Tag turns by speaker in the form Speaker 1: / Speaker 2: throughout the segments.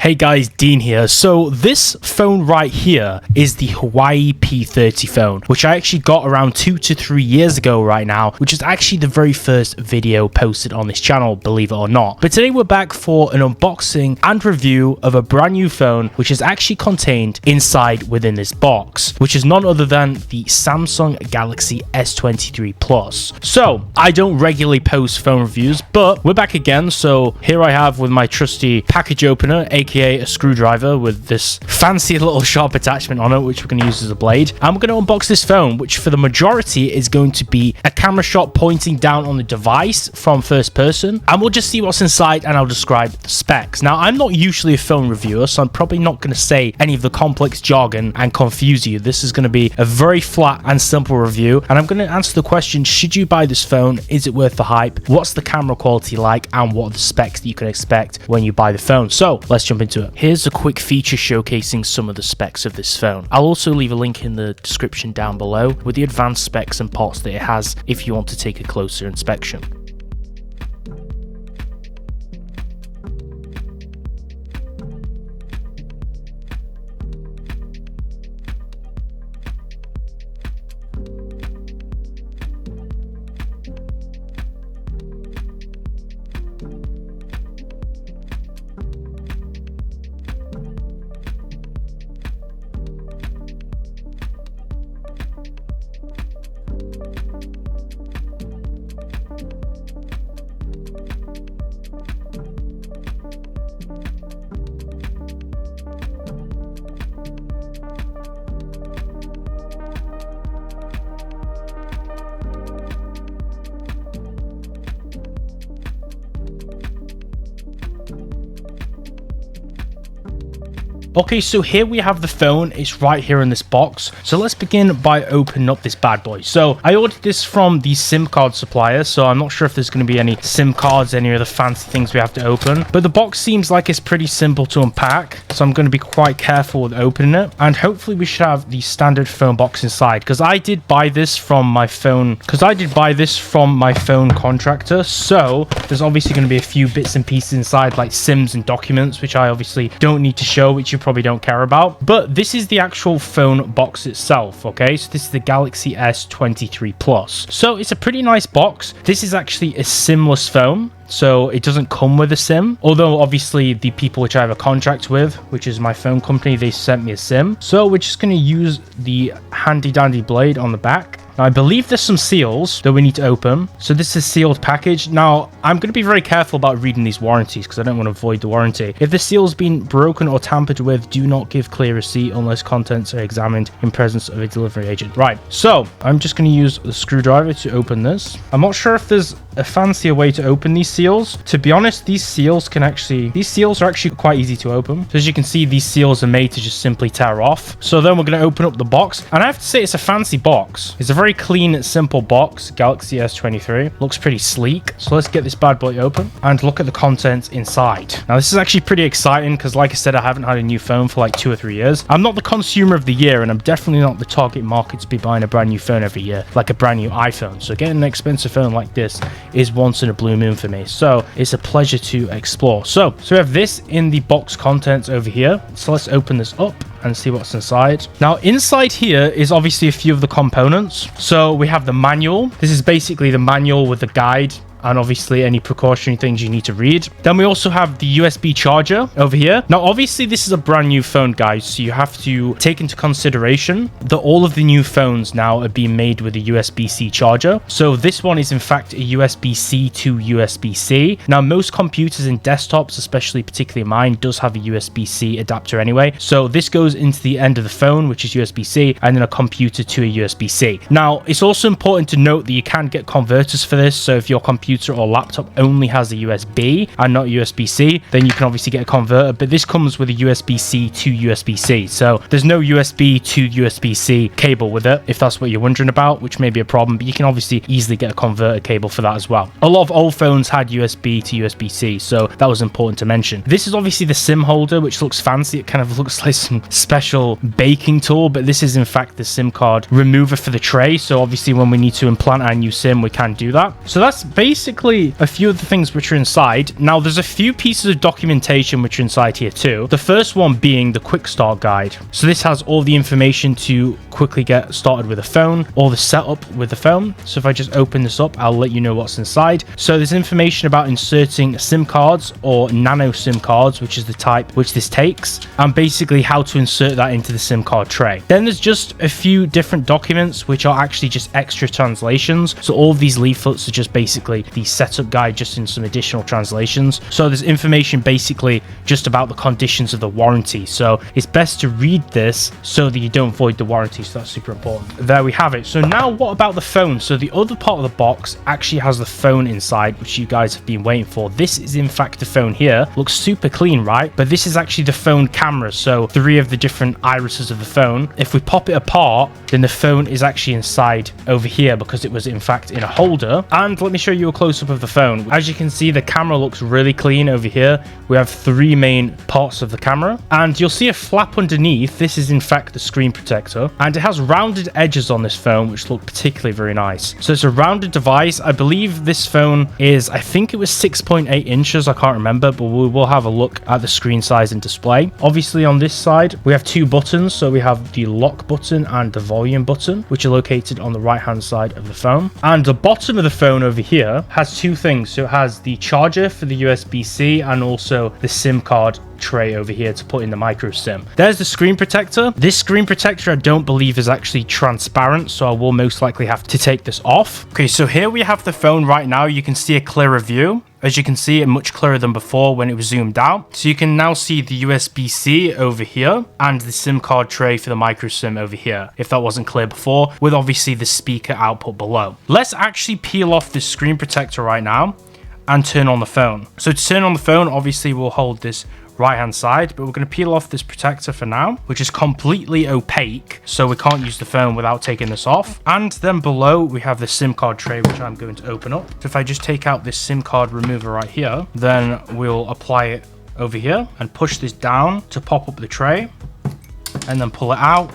Speaker 1: Hey guys, Dean here. So this phone right here is the Hawaii P30 phone, which I actually got around 2 to 3 years ago right now, which is actually the very first video posted on this channel, believe it or not. But today we're back for an unboxing and review of a brand new phone, which is actually contained inside within this box, which is none other than the Samsung Galaxy S23 Plus. So I don't regularly post phone reviews, but we're back again. So here I have with my trusty package opener, aka a screwdriver with this fancy little sharp attachment on it, which we're going to use as a blade. And we're going to unbox this phone, which for the majority is going to be a camera shot pointing down on the device from first person. And we'll just see what's inside and I'll describe the specs. Now, I'm not usually a phone reviewer, so I'm probably not going to say any of the complex jargon and confuse you. This is going to be a very flat and simple review. And I'm going to answer the question, should you buy this phone? Is it worth the hype? What's the camera quality like? And what are the specs that you can expect when you buy the phone? So let's jump into it. Here's a quick feature showcasing some of the specs of this phone. I'll also leave a link in the description down below with the advanced specs and parts that it has if you want to take a closer inspection. Okay, so here we have the phone. It's right here in this box. So let's begin by opening up this bad boy. So I ordered this from the SIM card supplier, so I'm not sure if there's going to be any SIM cards, any other fancy things we have to open. But the box seems like it's pretty simple to unpack, so I'm going to be quite careful with opening it. And hopefully we should have the standard phone box inside, because I did buy this from my phone contractor. So there's obviously going to be a few bits and pieces inside, like SIMs and documents, which I obviously don't need to show, which you probably don't care about. But this is the actual phone box itself. Okay, so this is the Galaxy S23 Plus. So it's a pretty nice box. This is actually a SIM-less phone, so it doesn't come with a SIM, although obviously the people which I have a contract with, which is my phone company, they sent me a SIM. So we're just going to use the handy dandy blade on the back. Now, I believe there's some seals that we need to open. So this is a sealed package. Now, I'm going to be very careful about reading these warranties because I don't want to void the warranty. If the seal's been broken or tampered with, do not give clear receipt unless contents are examined in presence of a delivery agent. Right, so I'm just going to use the screwdriver to open this. I'm not sure if there's a fancier way to open these seals. To be honest, these seals are actually quite easy to open. So as you can see, these seals are made to just simply tear off. So then we're going to open up the box, and I have to say it's a fancy box. It's a very clean, simple box. Galaxy S23 looks pretty sleek. So let's get this bad boy open and look at the contents inside. Now this is actually pretty exciting because, like I said, I haven't had a new phone for like 2 or 3 years. I'm not the consumer of the year, and I'm definitely not the target market to be buying a brand new phone every year, like a brand new iPhone. So getting an expensive phone like this is once in a blue moon for me. So it's a pleasure to explore. So we have this in the box contents over here. So let's open this up and see what's inside. Now inside here is obviously a few of the components. So we have the manual. This is basically the manual with the guide and obviously any precautionary things you need to read. Then we also have the USB charger over here. Now obviously this is a brand new phone, guys, so you have to take into consideration that all of the new phones now are being made with a USB-C charger. So this one is in fact a USB-C to USB-C. Now most computers and desktops, especially particularly mine, does have a USB-C adapter anyway. So this goes into the end of the phone, which is USB-C, and then a computer to a USB-C. Now it's also important to note that you can get converters for this. So if your computer or laptop only has a USB and not USB-C, then you can obviously get a converter, but this comes with a USB-C to USB-C. So there's no USB to USB-C cable with it, if that's what you're wondering about, which may be a problem, but you can obviously easily get a converter cable for that as well. A lot of old phones had USB to USB-C, so that was important to mention. This is obviously the SIM holder, which looks fancy. It kind of looks like some special baking tool, but this is in fact the SIM card remover for the tray. So obviously when we need to implant our new SIM, we can do that. So that's basically basically a few of the things which are inside. Now, there's a few pieces of documentation which are inside here too. The first one being the quick start guide. So this has all the information to quickly get started with a phone, or the setup with the phone. So if I just open this up, I'll let you know what's inside. So there's information about inserting SIM cards or nano SIM cards, which is the type which this takes, and basically how to insert that into the SIM card tray. Then there's just a few different documents which are actually just extra translations. So all of these leaflets are just basically the setup guide, just in some additional translations. So there's information basically just about the conditions of the warranty. So it's best to read this so that you don't void the warranty. So that's super important. There we have it. So now what about the phone? So the other part of the box actually has the phone inside, which you guys have been waiting for. This is in fact the phone here. Looks super clean, right? But this is actually the phone camera. So 3 of the different irises of the phone. If we pop it apart, then the phone is actually inside over here because it was in fact in a holder. And let me show you a close-up of the phone. As you can see, the camera looks really clean over here. We have 3 main parts of the camera, and you'll see a flap underneath. This is in fact the screen protector, and it has rounded edges on this phone which look particularly very nice. So it's a rounded device. I believe this phone is, I think it was 6.8 inches, I can't remember, but we will have a look at the screen size and display. Obviously on this side we have 2 buttons. So we have the lock button and the volume button, which are located on the right hand side of the phone. And the bottom of the phone over here has 2 things. So it has the charger for the USB-C and also the SIM card tray over here to put in the micro SIM. There's the screen protector. This screen protector I don't believe is actually transparent, so I will most likely have to take this off. Okay, so here we have the phone right now. You can see a clearer view. As you can see, much clearer than before when it was zoomed out. So you can now see the USB-C over here and the SIM card tray for the micro SIM over here, if that wasn't clear before, with obviously the speaker output below. Let's actually peel off the screen protector right now and turn on the phone. So to turn on the phone, obviously we'll hold this right hand side, but we're going to peel off this protector for now, which is completely opaque, so we can't use the phone without taking this off. And then below we have the SIM card tray, which I'm going to open up. So if I just take out this SIM card remover right here, then we'll apply it over here and push this down to pop up the tray, and then pull it out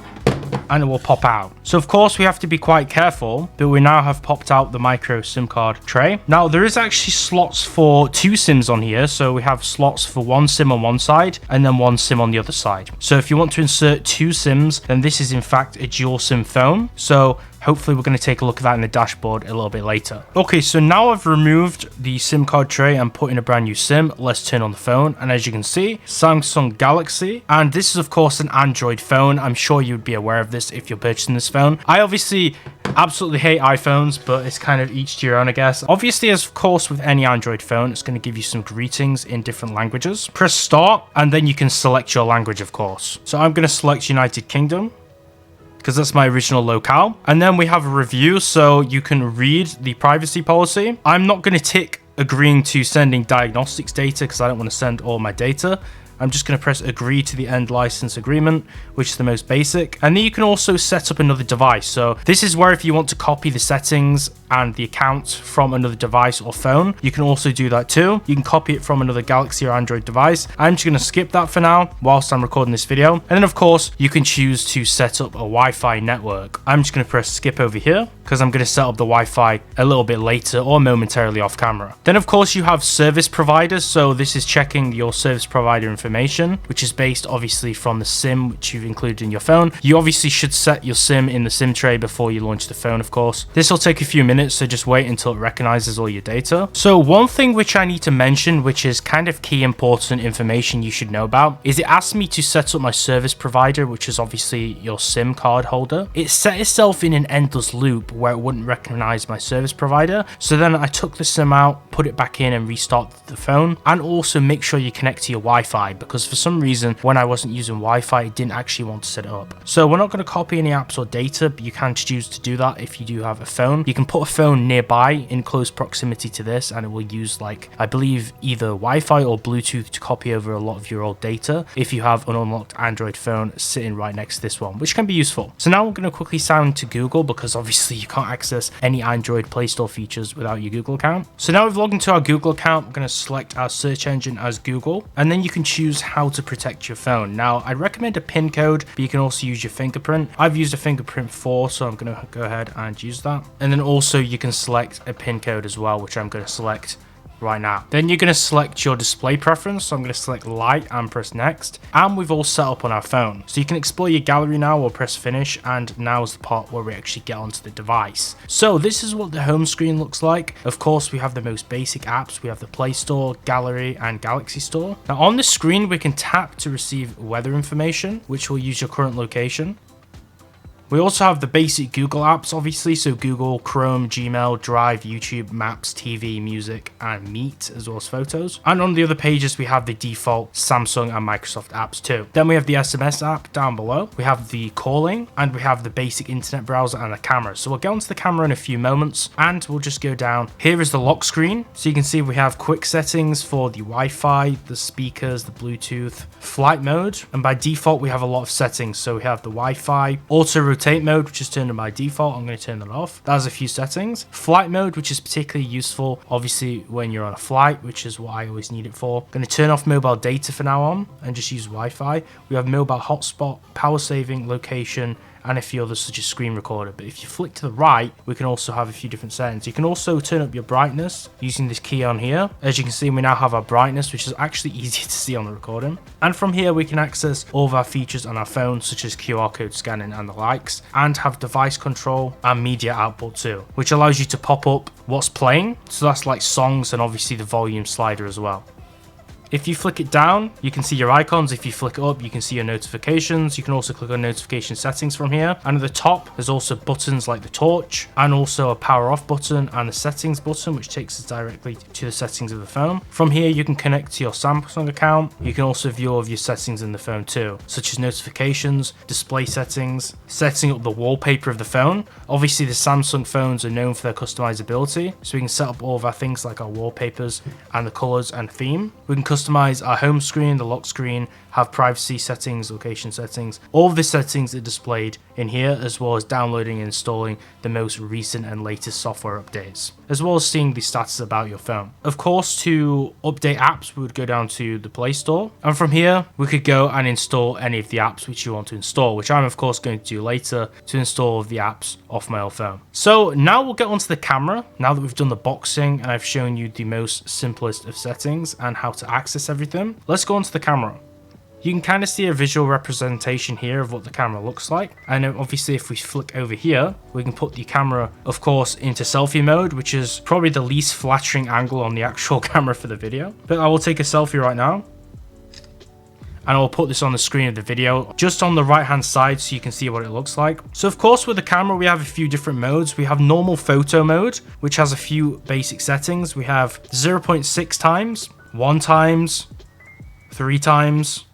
Speaker 1: and it will pop out. So of course we have to be quite careful, but we now have popped out the micro SIM card tray. Now there is actually slots for 2 SIMs on here. So we have slots for 1 SIM on one side and then 1 SIM on the other side. So if you want to insert 2 SIMs, then this is in fact a dual SIM phone. So hopefully we're going to take a look at that in the dashboard a little bit later. Okay, so now I've removed the SIM card tray and put in a brand new SIM. Let's turn on the phone. And as you can see, Samsung Galaxy. And this is of course an Android phone. I'm sure you'd be aware of this if you're purchasing this phone. I obviously absolutely hate iPhones, but it's kind of each to your own, I guess. Obviously, as of course with any Android phone, it's going to give you some greetings in different languages. Press start and then you can select your language, of course. So I'm going to select United Kingdom, because that's my original locale. And then we have a review, so you can read the privacy policy. I'm not going to tick agreeing to sending diagnostics data because I don't want to send all my data. I'm just going to press agree to the end license agreement, which is the most basic. And then you can also set up another device. So this is where if you want to copy the settings and the account from another device or phone, you can also do that too. You can copy it from another Galaxy or Android device. I'm just going to skip that for now whilst I'm recording this video. And then of course, you can choose to set up a Wi-Fi network. I'm just going to press skip over here because I'm going to set up the Wi-Fi a little bit later or momentarily off camera. Then of course you have service providers. So this is checking your service provider information, which is based obviously from the SIM which you've included in your phone. You obviously should set your SIM in the SIM tray before you launch the phone, of course. This will take a few minutes, so just wait until it recognizes all your data. So one thing which I need to mention, which is kind of key important information you should know about, is it asked me to set up my service provider, which is obviously your SIM card holder. It set itself in an endless loop where it wouldn't recognize my service provider. So then I took the SIM out, put it back in and restart the phone, and also make sure you connect to your Wi-Fi, because for some reason when I wasn't using Wi-Fi it didn't actually want to set it up. So we're not going to copy any apps or data, but you can choose to do that if you do have a phone. You can put a phone nearby in close proximity to this and it will use, like, I believe either Wi-Fi or Bluetooth to copy over a lot of your old data if you have an unlocked Android phone sitting right next to this one, which can be useful. So now we're going to quickly sign into Google, because obviously you can't access any Android Play Store features without your Google account. So now we've logged into our Google account. We're going to select our search engine as Google, and then you can choose choose how to protect your phone. Now, I recommend a PIN code, but you can also use your fingerprint. I've used a fingerprint before, so I'm going to go ahead and use that. And then also you can select a PIN code as well, which I'm going to select right now. Then you're going to select your display preference. So I'm going to select light and press next. And we've all set up on our phone. So you can explore your gallery now or press finish. And now is the part where we actually get onto the device. So this is what the home screen looks like. Of course, we have the most basic apps. We have the Play Store, Gallery, and Galaxy Store. Now on the screen, we can tap to receive weather information, which will use your current location. We also have the basic Google apps, obviously, so Google, Chrome, Gmail, Drive, YouTube, Maps, TV, Music, and Meet, as well as photos. And on the other pages, we have the default Samsung and Microsoft apps too. Then we have the SMS app down below. We have the calling, and we have the basic internet browser and the camera. So we'll get onto the camera in a few moments, and we'll just go down. Here is the lock screen. So you can see we have quick settings for the Wi-Fi, the speakers, the Bluetooth, flight mode, and by default, we have a lot of settings. So we have the Wi-Fi, auto rotate mode, which is turned on by default. I'm going to turn that off. That has a few settings. Flight mode, which is particularly useful, obviously, when you're on a flight, which is what I always need it for. I'm going to turn off mobile data for now on and just use Wi-Fi. We have mobile hotspot, power saving, location, and a few others such as screen recorder. But if you flick to the right, we can also have a few different settings. You can also turn up your brightness using this key on here. As you can see, we now have our brightness, which is actually easier to see on the recording. And from here, we can access all of our features on our phone, such as QR code scanning and the likes, and have device control and media output too, which allows you to pop up what's playing. So that's like songs and obviously the volume slider as well. If you flick it down, you can see your icons. If you flick it up, you can see your notifications. You can also click on notification settings from here. And at the top, there's also buttons like the torch and also a power off button and the settings button, which takes us directly to the settings of the phone. From here, you can connect to your Samsung account. You can also view all of your settings in the phone too, such as notifications, display settings, setting up the wallpaper of the phone. Obviously, the Samsung phones are known for their customizability, so we can set up all of our things like our wallpapers and the colors and theme. We can customize our home screen, the lock screen, have privacy settings, location settings. All of the settings are displayed in here, as well as downloading and installing the most recent and latest software updates, as well as seeing the status about your phone. Of course, to update apps, we would go down to the Play Store, and from here we could go and install any of the apps which you want to install, which I'm of course going to do later to install the apps off my old phone. So now we'll get onto the camera. Now that we've done the boxing and I've shown you the most simplest of settings and how to access everything, let's go onto the camera. You can kind of see a visual representation here of what the camera looks like. And obviously if we flick over here, we can put the camera, of course, into selfie mode, which is probably the least flattering angle on the actual camera for the video. But I will take a selfie right now. And I'll put this on the screen of the video, just on the right hand side so you can see what it looks like. So of course with the camera we have a few different modes. We have normal photo mode, which has a few basic settings. We have 0.6 times, 1 times, 3 times,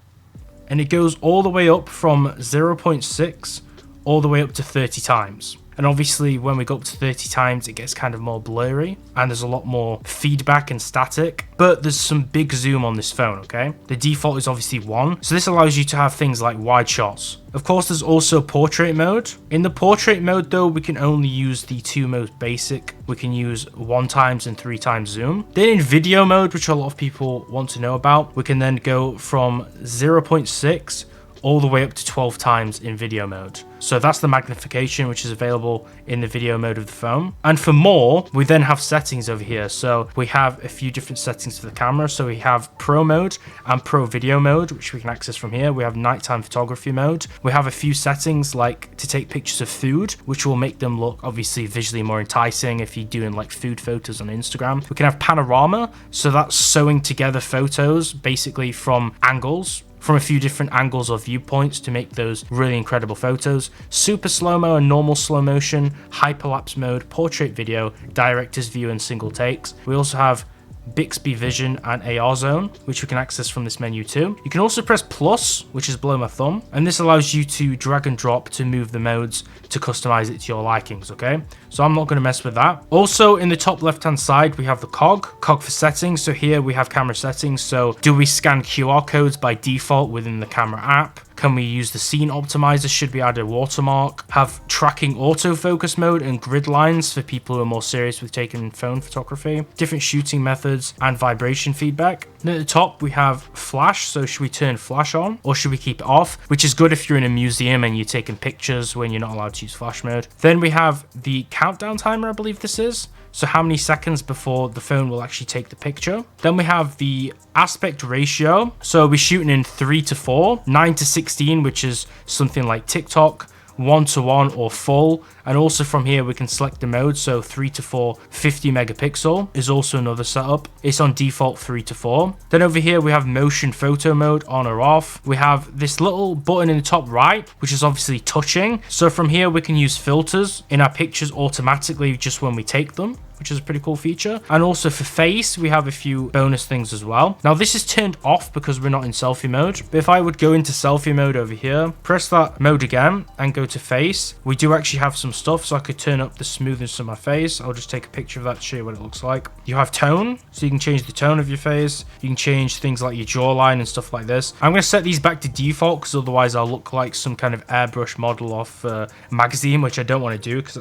Speaker 1: and it goes all the way up from 0.6 all the way up to 30 times. And obviously when we go up to 30 times, it gets kind of more blurry and there's a lot more feedback and static, but there's some big zoom on this phone, okay? The default is obviously 1. So this allows you to have things like wide shots. Of course, there's also portrait mode. In the portrait mode though, we can only use the 2 most basic. We can use 1 times and 3 times zoom. Then in video mode, which a lot of people want to know about, we can then go from 0.6 all the way up to 12 times in video mode. So that's the magnification, which is available in the video mode of the phone. And for more, we then have settings over here. So we have a few different settings for the camera. So we have pro mode and pro video mode, which we can access from here. We have nighttime photography mode. We have a few settings like to take pictures of food, which will make them look obviously visually more enticing if you're doing like food photos on Instagram. We can have panorama. So that's sewing together photos basically from angles, from a few different angles or viewpoints to make those really incredible photos. Super slow-mo and normal slow motion, hyperlapse mode, portrait video, director's view and single takes. We also have Bixby Vision and AR Zone, which we can access from this menu too. You can also press plus, which is below my thumb, and this allows you to drag and drop to move the modes to customize it to your likings, okay? So I'm not going to mess with that. Also in the top left hand side, we have the cog for settings. So here we have camera settings. So do we scan QR codes by default within the camera app? Can we use the scene optimizer? Should we add a watermark? Have tracking autofocus mode and grid lines for people who are more serious with taking phone photography. Different shooting methods and vibration feedback. And at the top we have flash, so should we turn flash on or should we keep it off? Which is good if you're in a museum and you're taking pictures when you're not allowed to use flash mode. Then we have the countdown timer, I believe this is. So how many seconds before the phone will actually take the picture. Then we have the aspect ratio. So we're shooting in 3:4, 9:16, which is something like TikTok, 1:1 or full. And also from here we can select the mode, so 3:4 50 megapixel is also another setup. It's on default 3:4. Then over here we have motion photo mode on or off. We have this little button in the top right, which is obviously touching. So from here we can use filters in our pictures automatically just when we take them, which is a pretty cool feature. And also for face, we have a few bonus things as well. Now this is turned off because we're not in selfie mode. But if I would go into selfie mode over here, press that mode again and go to face, we do actually have some stuff. So I could turn up the smoothness of my face. I'll just take a picture of that to show you what it looks like. You have tone, so you can change the tone of your face. You can change things like your jawline and stuff like this. I'm going to set these back to default because otherwise I'll look like some kind of airbrush model off a magazine, which I don't want to do because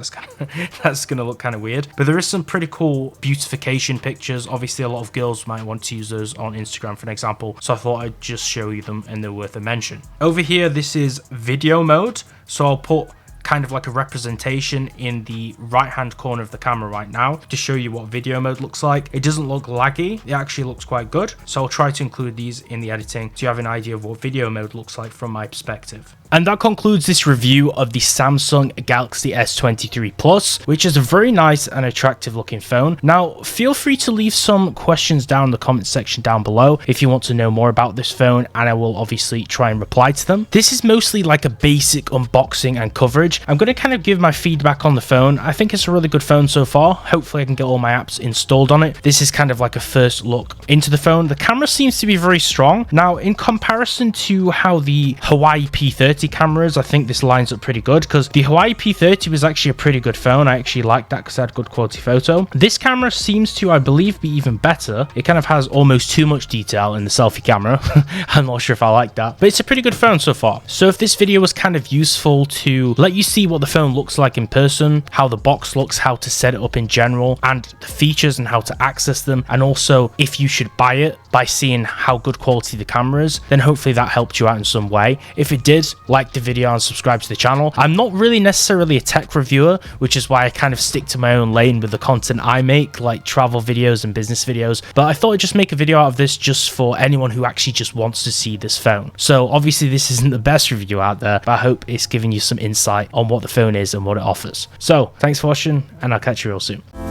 Speaker 1: that's going to look kind of weird. But there is some pretty cool beautification pictures. Obviously a lot of girls might want to use those on Instagram for an example, so I thought I'd just show you them and they're worth a mention. Over here this is video mode, so I'll put kind of like a representation in the right hand corner of the camera right now to show you what video mode looks like. It doesn't look laggy, it actually looks quite good, so I'll try to include these in the editing so you have an idea of what video mode looks like from my perspective. And that concludes this review of the Samsung Galaxy S23 Plus, which is a very nice and attractive looking phone. Now, feel free to leave some questions down in the comment section down below if you want to know more about this phone, and I will obviously try and reply to them. This is mostly like a basic unboxing and coverage. I'm going to kind of give my feedback on the phone. I think it's a really good phone so far. Hopefully I can get all my apps installed on it. This is kind of like a first look into the phone. The camera seems to be very strong. Now, in comparison to how the Hawaii P30 cameras, I think this lines up pretty good because the Hawaii P30 was actually a pretty good phone. I actually liked that because it had good quality photo. This camera seems to, I believe, be even better. It kind of has almost too much detail in the selfie camera. I'm not sure if I like that, but it's a pretty good phone so far. So if this video was kind of useful to let you see what the phone looks like in person, how the box looks, how to set it up in general, and the features and how to access them, and also if you should buy it by seeing how good quality the camera is, then hopefully that helped you out in some way. If it did, like the video and subscribe to the channel. I'm not really necessarily a tech reviewer, which is why I kind of stick to my own lane with the content I make, like travel videos and business videos, but I thought I'd just make a video out of this just for anyone who actually just wants to see this phone. So obviously this isn't the best review out there, but I hope it's giving you some insight on what the phone is and what it offers. So thanks for watching, and I'll catch you real soon.